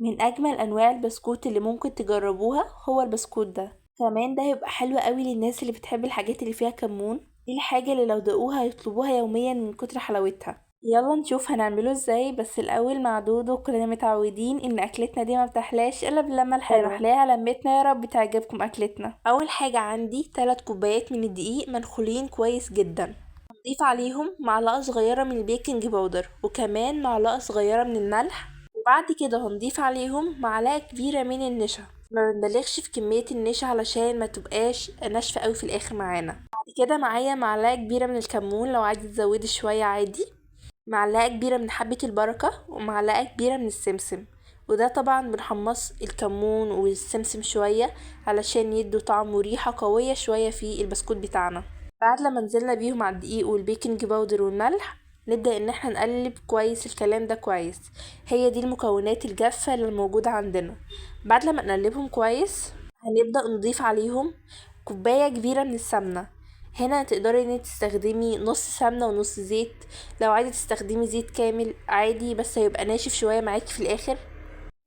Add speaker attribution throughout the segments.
Speaker 1: من اجمل انواع البسكوت اللي ممكن تجربوها هو البسكوت ده. كمان ده هيبقى حلو قوي للناس اللي بتحب الحاجات اللي فيها كمون. دي الحاجة اللي لو دقوها هيطلبوها يوميا من كتر حلاوتها. يلا نشوف هنعمله ازاي. بس الاول مع دودو كلنا متعودين ان اكلتنا دي ما بتحلاش الا باللمه الحلوه. احلاها لمتنا، يا رب تعجبكم اكلتنا. اول حاجه عندي 3 كوبايات من الدقيق منخولين كويس جدا. نضيف عليهم معلقه صغيره من البيكنج باودر وكمان معلقه صغيره من الملح. وبعد كده هنضيف عليهم معلقه كبيره من النشا. ما بنبالغش في كميه النشا علشان ما تبقاش ناشفه قوي في الاخر معانا. بعد كده معايا معلقه كبيره من الكمون، لو عايزه تزودي شويه عادي. معلقة كبيرة من حبة البركة ومعلقة كبيرة من السمسم. وده طبعا بنحمص الكمون والسمسم شوية علشان يدوا طعم وريحة قوية شوية في البسكوت بتاعنا. بعد لما نزلنا بيهم على الدقيق والبيكنج باودر والملح، نبدأ ان احنا نقلب كويس الكلام ده كويس. هي دي المكونات الجافة اللي موجودة عندنا. بعد لما نقلبهم كويس هنبدأ نضيف عليهم كوباية كبيرة من السمنة. هنا تقدري ان انت تستخدمي نص سمنة ونص زيت. لو عايزة تستخدمي زيت كامل عادي بس هيبقى ناشف شوية معاكي في الاخر.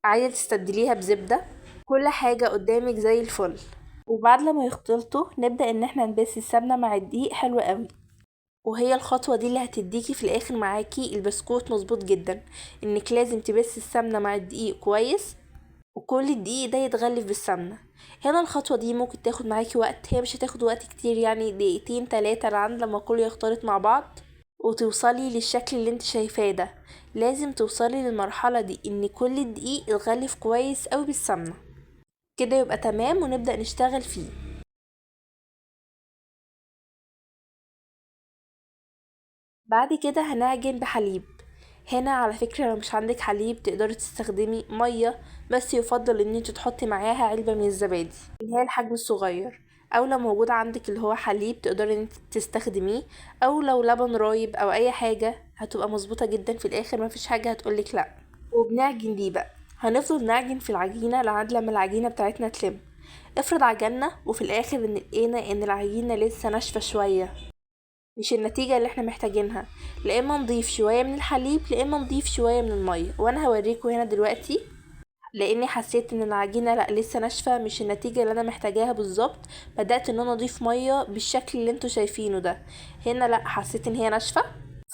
Speaker 1: عايزة تستبدليها بزبدة. كل حاجة قدامك زي الفل. وبعد لما يختلطوا نبدأ ان احنا نبس السمنة مع الدقيق حلو قوي. وهي الخطوة دي اللي هتديكي في الاخر معاكي البسكوت مظبوط جدا. انك لازم تبسي السمنة مع الدقيق كويس وكل الدقيق ده يتغلف بالسمنة. هنا الخطوة دي ممكن تاخد معاكي وقت، هي مش هتاخد وقت كتير، يعني دقيقتين 3 لعند لما كله يختلط مع بعض وتوصلي للشكل اللي انت شايفاه ده. لازم توصلي للمرحلة دي ان كل الدقيق يتغلف كويس اوي بالسمنة. كده يبقى تمام ونبدأ نشتغل فيه. بعد كده هنعجن بحليب. هنا على فكرة لو مش عندك حليب تقدري تستخدمي مية، بس يفضل ان انت تحطي معاها علبة من الزبادي اللي هي الحجم الصغير. او لو موجود عندك اللي هو حليب تقدري ان انت تستخدميه. او لو لبن رايب او اي حاجة هتبقى مظبوطة جدا في الاخر، مفيش حاجة هتقولك لا. وبنعجن دي بقى. هنفضل نعجن في العجينة لحد لما العجينة بتاعتنا تلم. افرض عجنا وفي الاخر ان لقينا ان العجينة لسه ناشفة شوية، مش النتيجة اللي احنا محتاجينها، لا اما نضيف شوية من الحليب لا اما نضيف شوية من المية. وانا هوريكم هنا دلوقتي لاني حسيت ان العجينة لا لسه ناشفة، مش النتيجة اللي انا محتاجاها بالظبط. بدأت ان انا اضيف مية بالشكل اللي انتوا شايفينه ده. هنا لا حسيت ان هي ناشفة،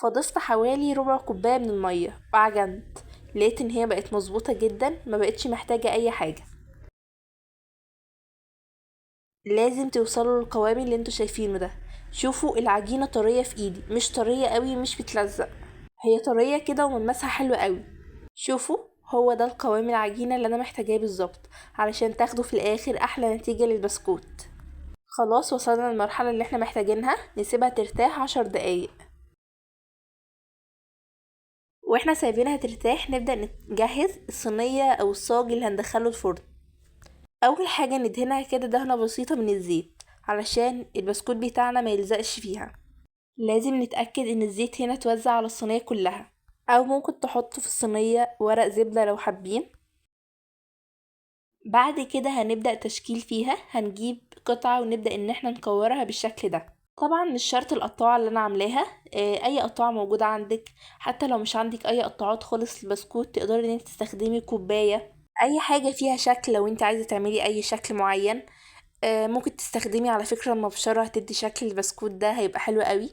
Speaker 1: فضفت حوالي ربع كوباية من المية وعجنت. لقيت ان هي بقت مظبوطة جدا، ما بقتش محتاجة اي حاجة. لازم توصلوا للقوام اللي انتوا شايفينه ده. شوفوا العجينة طرية في ايدي، مش طرية قوي مش بتلزق، هي طرية كده وملمسها حلو قوي. شوفوا هو ده القوام العجينة اللي انا محتاجاه بالظبط علشان تاخدوا في الاخر احلى نتيجة للبسكوت. خلاص وصلنا للمرحلة اللي احنا محتاجينها، نسيبها ترتاح 10 دقايق. واحنا سايبينها ترتاح نبدأ نجهز الصينية او الصاج اللي هندخله الفرن. اول حاجة ندهنها كده دهنة بسيطة من الزيت علشان البسكوت بتاعنا ما يلزقش فيها. لازم نتأكد ان الزيت هنا توزع على الصينية كلها، او ممكن تحطوا في الصينية ورق زبدة لو حابين. بعد كده هنبدأ تشكيل فيها، هنجيب قطعة ونبدأ ان احنا نكورها بالشكل ده. طبعا مش شرط القطاعة اللي انا عاملاها، اي قطاعة موجودة عندك. حتى لو مش عندك اي قطاعات خالص للبسكوت تقدري ان انت تستخدمي كوباية، اي حاجة فيها شكل. لو انت عايزة تعملي اي شكل معين ممكن تستخدمي على فكرة المبشرة، هتدي شكل البسكوت ده هيبقى حلو قوي.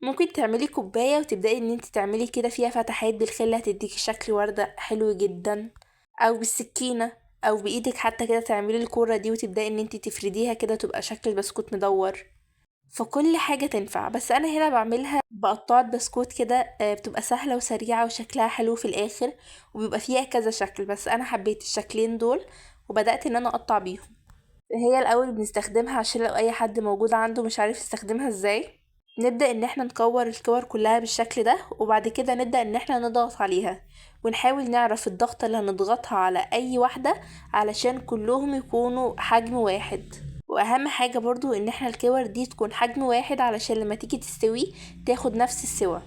Speaker 1: ممكن تعملي كوباية وتبدأي ان انت تعملي كده فيها فتحات بالخل هتديكي شكل وردة حلو جدا. او بالسكينة او بايدك حتى كده تعملي الكورة دي وتبدأي ان انت تفرديها كده تبقى شكل البسكوت مدور. فكل حاجة تنفع، بس انا هنا بعملها بقطعة بسكوت كده بتبقى سهلة وسريعة وشكلها حلو في الاخر. وبيبقى فيها كذا شكل بس انا حبيت الشكلين دول وبدأت ان انا اقطع بيهم. هي الاول بنستخدمها عشان لو اي حد موجود عنده مش عارف يستخدمها ازاي. نبدأ ان احنا نكور الكور كلها بالشكل ده وبعد كده نبدأ ان احنا نضغط عليها ونحاول نعرف الضغطة اللي هنضغطها على اي واحدة علشان كلهم يكونوا حجم واحد. واهم حاجة برضو ان احنا الكور دي تكون حجم واحد علشان لما تيجي تستوي تاخد نفس السوا.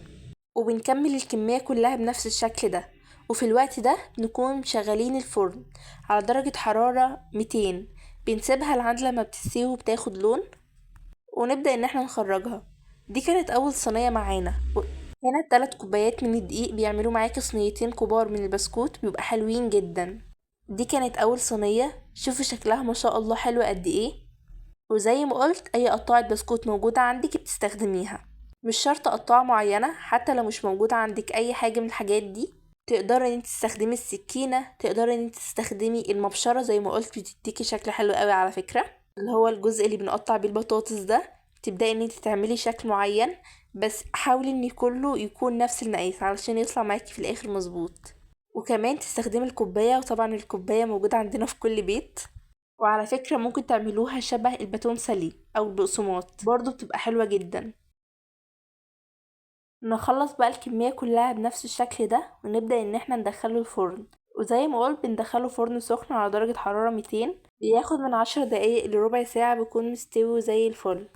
Speaker 1: وبنكمل الكمية كلها بنفس الشكل ده. وفي الوقت ده نكون شغالين الفرن على درجة حرارة 200. بنسيبها لحد لما بتستوي وبتاخد لون ونبدأ ان احنا نخرجها. دي كانت اول صينية معانا. هنا 3 كوبايات من الدقيق بيعملوا معاكي صينيتين كبار من البسكوت، بيبقى حلوين جدا. دي كانت اول صينية، شوفوا شكلها ما شاء الله حلو قد ايه. وزي ما قلت اي قطاعة بسكوت موجودة عندك بتستخدميها، مش شرط قطاعة معينة، حتى لو مش موجودة عندك اي حاجة من الحاجات دي تقدري ان انت تستخدمي السكينة، تقدري ان انت تستخدمي المبشرة زي ما قلت، بتديكي شكل حلو قوي على فكرة، اللي هو الجزء اللي بنقطع بيه البطاطس ده. تبدأي ان انت تعملي شكل معين، بس حاولي ان كله يكون نفس المقاس علشان يطلع معاكي في الاخر مظبوط. وكمان تستخدمي الكوباية، وطبعا الكوباية موجودة عندنا في كل بيت. وعلى فكرة ممكن تعملوها شبه الباتون سالي او البقسماط، برضو بتبقى حلوة جدا. نخلص بقى الكمية كلها بنفس الشكل ده، ونبدأ ان احنا ندخله الفرن. وزي ما قلت بندخله فرن سخن على درجة حرارة 200، بياخد من 10 دقايق لربع ساعة بيكون مستوي زي الفل.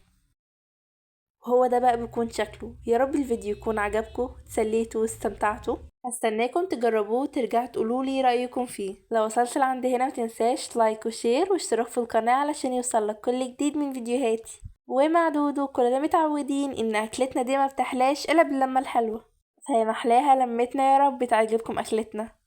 Speaker 1: وهو ده بقى بيكون شكله. يا رب الفيديو يكون عجبكم، تسليتوا واستمتعتوا. هستناكم تجربوه وترجعوا تقولولي رأيكم فيه. لو وصلت لعند هنا متنساش لايك وشير واشتراك في القناة علشان يوصلك كل جديد من فيديوهاتي. ومع دودو كلنا متعودين ان اكلتنا دي ما بتحلاش الا باللمة الحلوة، فهي محلاها لمتنا. يا رب تعجبكم اكلتنا.